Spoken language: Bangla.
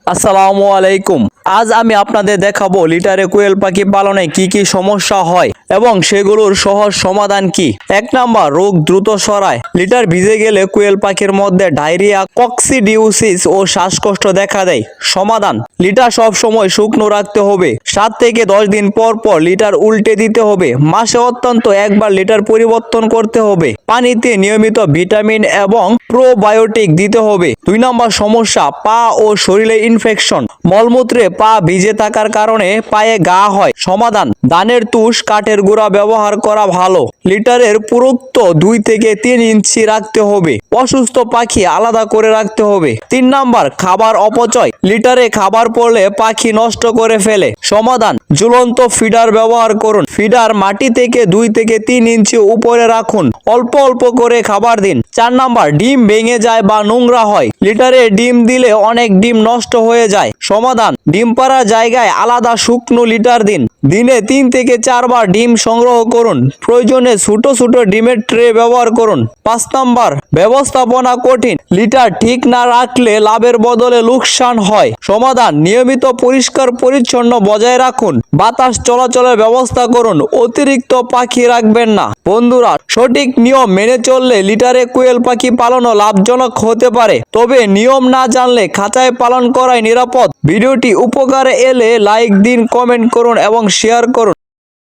আসসালামু আলাইকুম। আজ আমি আপনাদের দেখাবো লিটারে কোয়েল পাখি পালনে কি কি সমস্যা হয় এবং সেগুলোর সহজ সমাধান কি। 1 নাম্বার, রোগ দ্রুত ছড়ায়। লিটার ভিজে গেলে কোয়েল পাখির মধ্যে ডায়রিয়া, কক্সিডিউসিস ও শ্বাসকষ্ট দেখা দেয়। সমাধান: লিটার সব সময় শুকনো রাখতে হবে। 7 থেকে 10 দিন পর পর লিটার উল্টে দিতে হবে। মাসে অন্তত একবার লিটার পরিবর্তন করতে হবে। পানিতে নিয়মিত ভিটামিন এবং প্রোবায়োটিক দিতে হবে। 2 নম্বর সমস্যা, পা ও শরীরে ইনফেকশন। মলমূত্রে পা ভিজে থাকার কারণে পায়ে ঘা হয়। সমাধান: ধানের তুষ, কাঠের গুঁড়া ব্যবহার করা ভালো। লিটারের পুরুত্ব 2 থেকে 3 ইঞ্চি রাখতে হবে। অসুস্থ পাখি আলাদা করে রাখতে হবে। 3 নাম্বার, খাবার অপচয়। লিটারে খাবার পড়লে পাখি নষ্ট করে ফেলে। সমাধান: ঝুলন্ত ফিডার ব্যবহার করুন। ফিডার মাটি থেকে 2 থেকে 3 ইঞ্চি উপরে রাখুন। অল্প অল্প করে খাবার দিন। 4 নাম্বার, ডিম ভেঙে যায় বা নোংরা হয়। লিটারে ডিম দিলে অনেক ডিম নষ্ট হয়ে যায়। সমাধান: ডিম পাড়া জায়গায় আলাদা শুকনো লিটার দিন। দিনে 3 থেকে 4 বার ডিম সংগ্রহ করুন। প্রয়োজনে ছোট ছোট ডিমের ট্রে ব্যবহার করুন। 5 নাম্বার, ব্যবস্থাপনা কঠিন। লিটার ঠিক না রাখলে লাভের বদলে লোকসান হয়। সমাধান: নিয়মিত পরিষ্কার পরিচ্ছন্ন বজায় রাখুন। বাতাস চলাচলের ব্যবস্থা করুন। অতিরিক্ত পাখি রাখবেন না। বন্ধুরা, সঠিক নিয়ম মেনে চললে লিটারে কোয়েল পাখি পালনও লাভজনক হতে পারে। তবে নিয়ম না জানলে খাঁচায় পালন করাই নিরাপদ। ভিডিওটি উপকারে এলে লাইক দিন, কমেন্ট করুন এবং শেয়ার করুন।